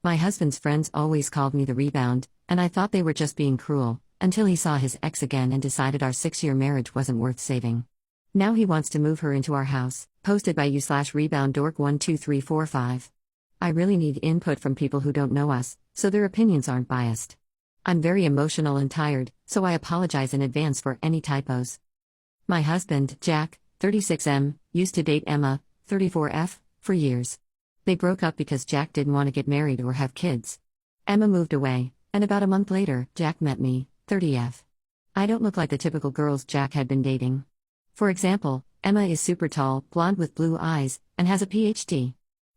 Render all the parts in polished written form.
My husband's friends always called me the rebound, and I thought they were just being cruel, until he saw his ex again and decided our 6-year marriage wasn't worth saving. Now he wants to move her into our house, posted by you/rebounddork12345. I really need input from people who don't know us, so their opinions aren't biased. I'm very emotional and tired, so I apologize in advance for any typos. My husband, Jack, 36M, used to date Emma, 34F, for years. They broke up because Jack didn't want to get married or have kids. Emma moved away, and about a month later, Jack met me, 30F. I don't look like the typical girls Jack had been dating. For example, Emma is super tall, blonde with blue eyes, and has a PhD.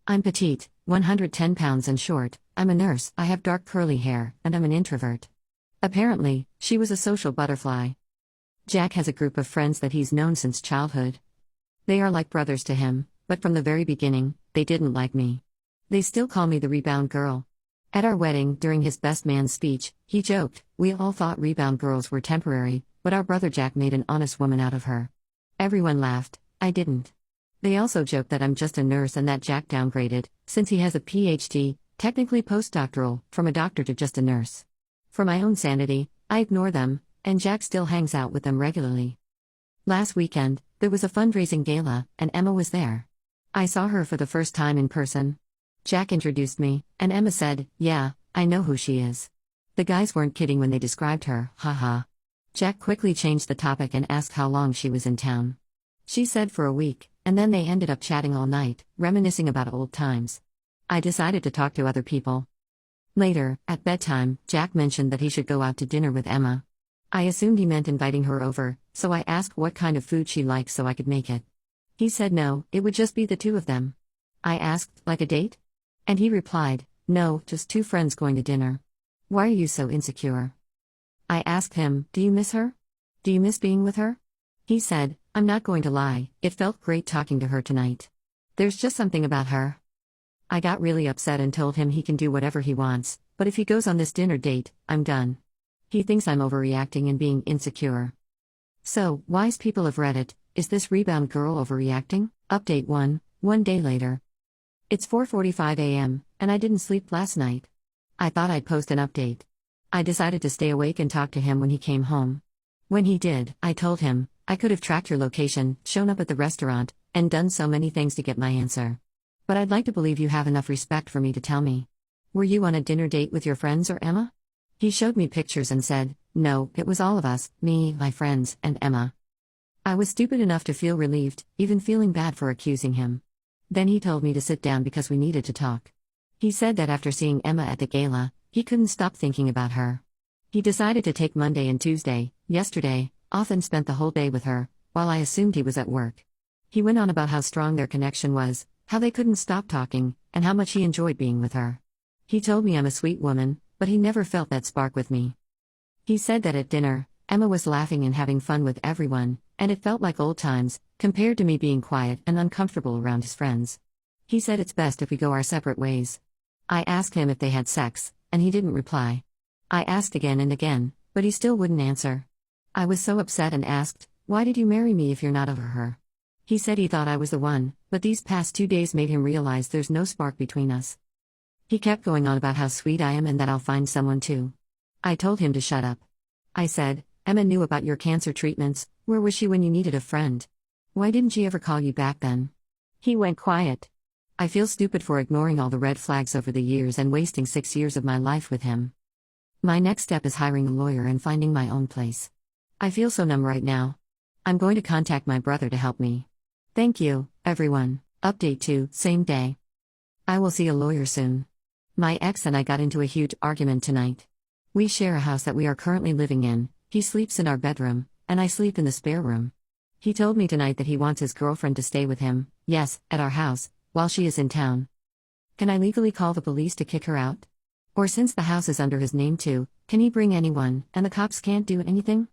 I'm petite, 110 pounds and short, I'm a nurse, I have dark curly hair, and I'm an introvert. Apparently, she was a social butterfly. Jack has a group of friends that he's known since childhood. They are like brothers to him, but from the very beginning, they didn't like me. They still call me the rebound girl. At our wedding, during his best man speech, he joked, "We all thought rebound girls were temporary, but our brother Jack made an honest woman out of her." Everyone laughed, I didn't. They also joked that I'm just a nurse and that Jack downgraded, since he has a PhD, technically postdoctoral, from a doctor to just a nurse. For my own sanity, I ignore them, and Jack still hangs out with them regularly. Last weekend, there was a fundraising gala, and Emma was there. I saw her for the first time in person. Jack introduced me, and Emma said, "Yeah, I know who she is." The guys weren't kidding when they described her, haha. Jack quickly changed the topic and asked how long she was in town. She said for a week, and then they ended up chatting all night, reminiscing about old times. I decided to talk to other people. Later, at bedtime, Jack mentioned that he should go out to dinner with Emma. I assumed he meant inviting her over, so I asked what kind of food she liked so I could make it. He said no, it would just be the two of them. I asked, like a date? And he replied, "No, just two friends going to dinner." "Why are you so insecure?" I asked him, "Do you miss her? Do you miss being with her?" He said, "I'm not going to lie, it felt great talking to her tonight. There's just something about her." I got really upset and told him he can do whatever he wants, but if he goes on this dinner date, I'm done. He thinks I'm overreacting and being insecure. So, wise people of Reddit, is this rebound girl overreacting? Update 1, one day later. It's 4:45 a.m., and I didn't sleep last night. I thought I'd post an update. I decided to stay awake and talk to him when he came home. When he did, I told him, "I could have tracked your location, shown up at the restaurant, and done so many things to get my answer. But I'd like to believe you have enough respect for me to tell me. Were you on a dinner date with your friends or Emma?" He showed me pictures and said, "No, it was all of us, me, my friends, and Emma." I was stupid enough to feel relieved, even feeling bad for accusing him. Then he told me to sit down because we needed to talk. He said that after seeing Emma at the gala, he couldn't stop thinking about her. He decided to take Monday and Tuesday, yesterday, off and spent the whole day with her, while I assumed he was at work. He went on about how strong their connection was, how they couldn't stop talking, and how much he enjoyed being with her. He told me I'm a sweet woman, but he never felt that spark with me. He said that at dinner, Emma was laughing and having fun with everyone, and it felt like old times, compared to me being quiet and uncomfortable around his friends. He said it's best if we go our separate ways. I asked him if they had sex, and he didn't reply. I asked again and again, but he still wouldn't answer. I was so upset and asked, "Why did you marry me if you're not over her?" He said he thought I was the one, but these past 2 days made him realize there's no spark between us. He kept going on about how sweet I am and that I'll find someone too. I told him to shut up. I said, "Emma knew about your cancer treatments, where was she when you needed a friend? Why didn't she ever call you back then?" He went quiet. I feel stupid for ignoring all the red flags over the years and wasting 6 years of my life with him. My next step is hiring a lawyer and finding my own place. I feel so numb right now. I'm going to contact my brother to help me. Thank you, everyone. Update 2, same day. I will see a lawyer soon. My ex and I got into a huge argument tonight. We share a house that we are currently living in. He sleeps in our bedroom, and I sleep in the spare room. He told me tonight that he wants his girlfriend to stay with him, yes, at our house, while she is in town. Can I legally call the police to kick her out? Or since the house is under his name too, can he bring anyone, and the cops can't do anything?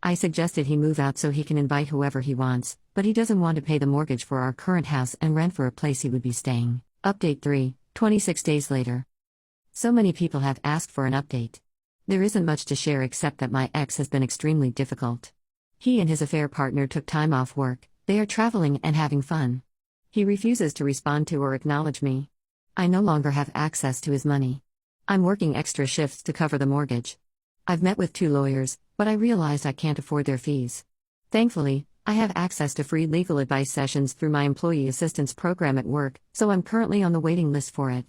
I suggested he move out so he can invite whoever he wants, but he doesn't want to pay the mortgage for our current house and rent for a place he would be staying. Update 3, 26 days later. So many people have asked for an update. There isn't much to share except that my ex has been extremely difficult. He and his affair partner took time off work, they are traveling and having fun. He refuses to respond to or acknowledge me. I no longer have access to his money. I'm working extra shifts to cover the mortgage. I've met with 2 lawyers, but I realized I can't afford their fees. Thankfully, I have access to free legal advice sessions through my employee assistance program at work, so I'm currently on the waiting list for it.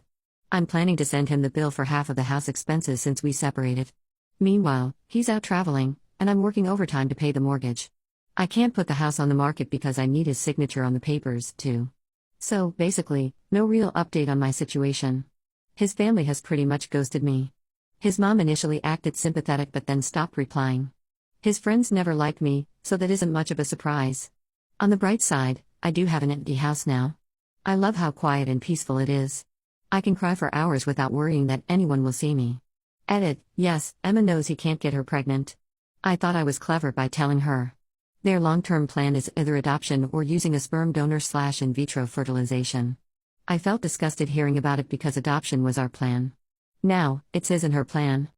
I'm planning to send him the bill for half of the house expenses since we separated. Meanwhile, he's out traveling, and I'm working overtime to pay the mortgage. I can't put the house on the market because I need his signature on the papers, too. So, basically, no real update on my situation. His family has pretty much ghosted me. His mom initially acted sympathetic but then stopped replying. His friends never liked me, so that isn't much of a surprise. On the bright side, I do have an empty house now. I love how quiet and peaceful it is. I can cry for hours without worrying that anyone will see me. Edit, yes, Emma knows he can't get her pregnant. I thought I was clever by telling her. Their long-term plan is either adoption or using a sperm donor/in vitro fertilization. I felt disgusted hearing about it because adoption was our plan. Now, it's his and her plan.